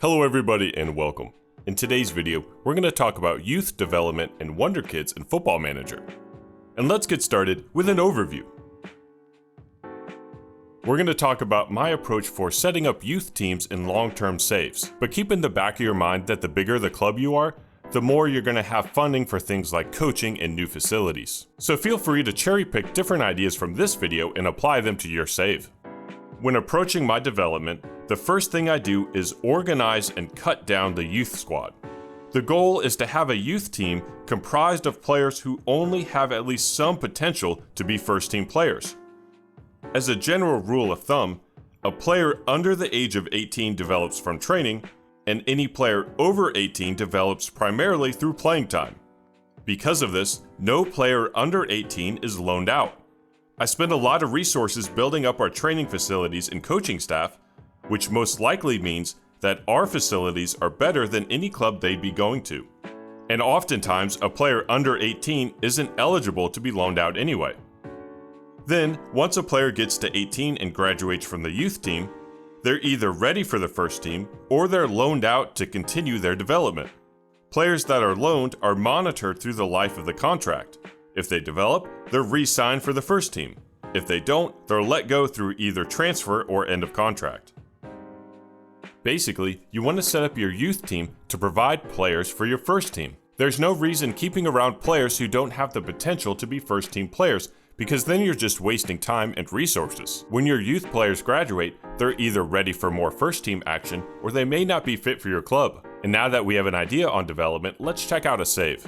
Hello everybody and welcome. In today's video, we're going to talk about youth development and Wonder Kids in Football Manager. And let's get started with an overview. We're going to talk about my approach for setting up youth teams in long-term saves, but keep in the back of your mind that the bigger the club you are, the more you're going to have funding for things like coaching and new facilities. So feel free to cherry pick different ideas from this video and apply them to your save. When approaching my development, the first thing I do is organize and cut down the youth squad. The goal is to have a youth team comprised of players who only have at least some potential to be first team players. As a general rule of thumb, a player under the age of 18 develops from training, and any player over 18 develops primarily through playing time. Because of this, no player under 18 is loaned out. I spend a lot of resources building up our training facilities and coaching staff, which most likely means that our facilities are better than any club they'd be going to. And oftentimes, a player under 18 isn't eligible to be loaned out anyway. Then, once a player gets to 18 and graduates from the youth team, they're either ready for the first team or they're loaned out to continue their development. Players that are loaned are monitored through the life of the contract. If they develop, they're re-signed for the first team. If they don't, they're let go through either transfer or end of contract. Basically, you want to set up your youth team to provide players for your first team. There's no reason keeping around players who don't have the potential to be first team players, because then you're just wasting time and resources. When your youth players graduate, they're either ready for more first team action or they may not be fit for your club. And now that we have an idea on development, let's check out a save.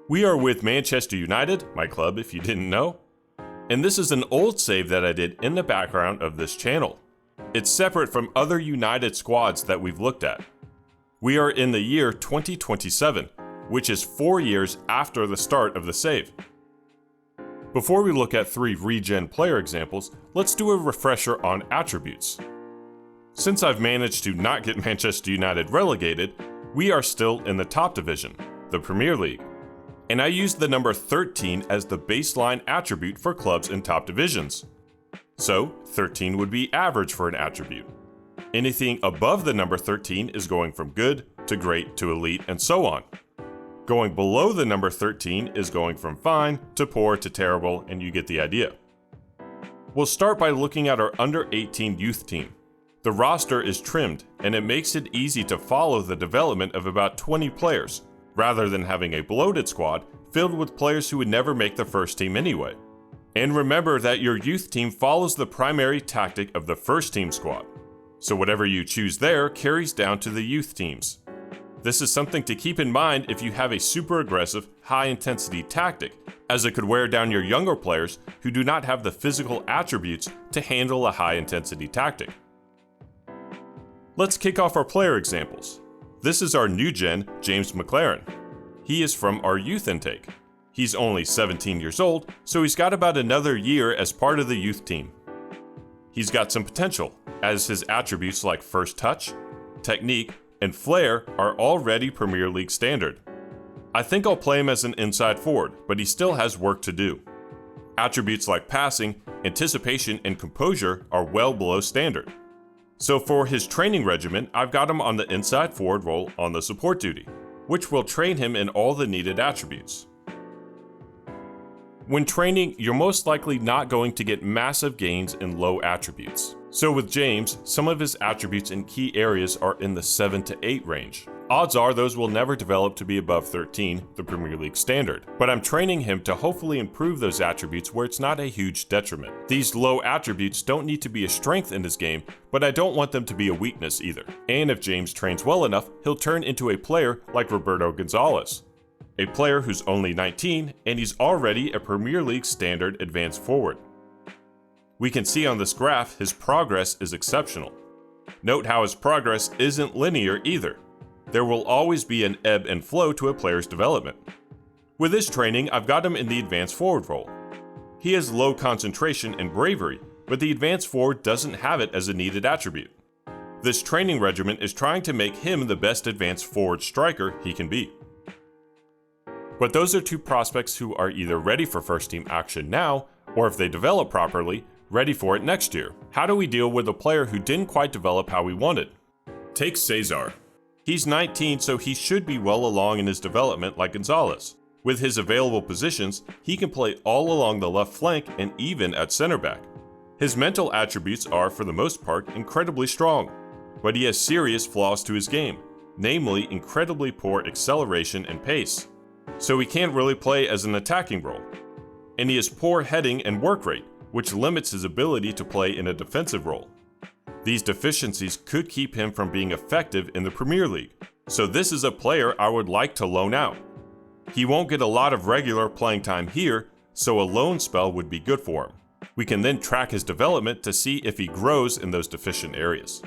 We are with Manchester United, my club if you didn't know. And this is an old save that I did in the background of this channel. It's separate from other United squads that we've looked at. We are in the year 2027, which is 4 years after the start of the save. Before we look at 3 regen player examples, let's do a refresher on attributes. Since I've managed to not get Manchester United relegated, we are still in the top division, the Premier League. And I used the number 13 as the baseline attribute for clubs in top divisions. So, 13 would be average for an attribute. Anything above the number 13 is going from good to great to elite and so on. Going below the number 13 is going from fine to poor to terrible, and you get the idea. We'll start by looking at our under 18 youth team. The roster is trimmed, and it makes it easy to follow the development of about 20 players, rather than having a bloated squad filled with players who would never make the first team anyway. And remember that your youth team follows the primary tactic of the first team squad. So whatever you choose there carries down to the youth teams. This is something to keep in mind if you have a super aggressive, high intensity tactic, as it could wear down your younger players who do not have the physical attributes to handle a high intensity tactic. Let's kick off our player examples. This is our new gen, James McLaren. He is from our youth intake. He's only 17 years old, so he's got about another year as part of the youth team. He's got some potential, as his attributes like first touch, technique, and flair are already Premier League standard. I think I'll play him as an inside forward, but he still has work to do. Attributes like passing, anticipation, and composure are well below standard. So for his training regimen, I've got him on the inside forward role on the support duty, which will train him in all the needed attributes. When training, you're most likely not going to get massive gains in low attributes. So with James, some of his attributes in key areas are in the 7 to 8 range. Odds are those will never develop to be above 13, the Premier League standard, but I'm training him to hopefully improve those attributes where it's not a huge detriment. These low attributes don't need to be a strength in his game, but I don't want them to be a weakness either. And if James trains well enough, he'll turn into a player like Roberto Gonzalez, a player who's only 19 and he's already a Premier League standard advanced forward. We can see on this graph his progress is exceptional. Note how his progress isn't linear either. There will always be an ebb and flow to a player's development. With his training, I've got him in the advanced forward role. He has low concentration and bravery, but the advanced forward doesn't have it as a needed attribute. This training regimen is trying to make him the best advanced forward striker he can be. But those are two prospects who are either ready for first team action now, or if they develop properly, ready for it next year. How do we deal with a player who didn't quite develop how we wanted? Take Cesar. He's 19, so he should be well along in his development like Gonzalez. With his available positions, he can play all along the left flank and even at center back. His mental attributes are, for the most part, incredibly strong, but he has serious flaws to his game, namely incredibly poor acceleration and pace. So he can't really play as an attacking role. And he has poor heading and work rate, which limits his ability to play in a defensive role. These deficiencies could keep him from being effective in the Premier League, so this is a player I would like to loan out. He won't get a lot of regular playing time here, so a loan spell would be good for him. We can then track his development to see if he grows in those deficient areas.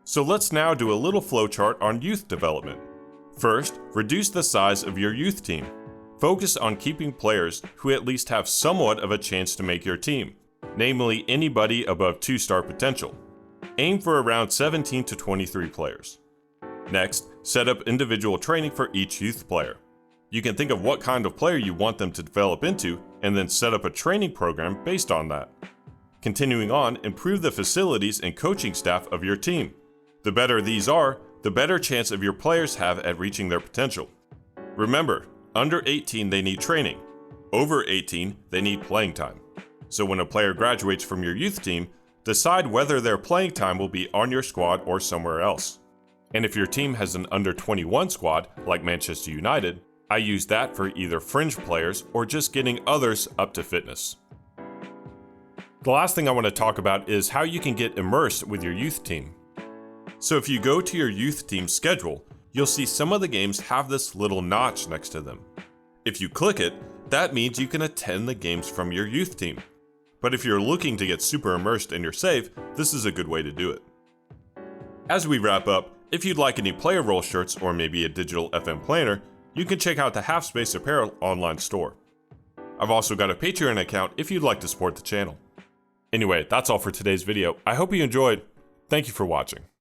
So let's now do a little flowchart on youth development. First, reduce the size of your youth team. Focus on keeping players who at least have somewhat of a chance to make your team, namely anybody above 2-star potential. Aim for around 17 to 23 players. Next, set up individual training for each youth player. You can think of what kind of player you want them to develop into, and then set up a training program based on that. Continuing on, improve the facilities and coaching staff of your team. The better these are, the better chance of your players have at reaching their potential. Remember, under 18 they need training. Over 18 they need playing time. So when a player graduates from your youth team, decide whether their playing time will be on your squad or somewhere else. And if your team has an under 21 squad, like Manchester United, I use that for either fringe players or just getting others up to fitness. The last thing I want to talk about is how you can get immersed with your youth team. So if you go to your youth team schedule, you'll see some of the games have this little notch next to them. If you click it, that means you can attend the games from your youth team. But if you're looking to get super immersed in your save, this is a good way to do it. As we wrap up, if you'd like any player role shirts or maybe a digital FM planner, you can check out the Half Space Apparel online store. I've also got a Patreon account if you'd like to support the channel. Anyway, that's all for today's video. I hope you enjoyed. Thank you for watching.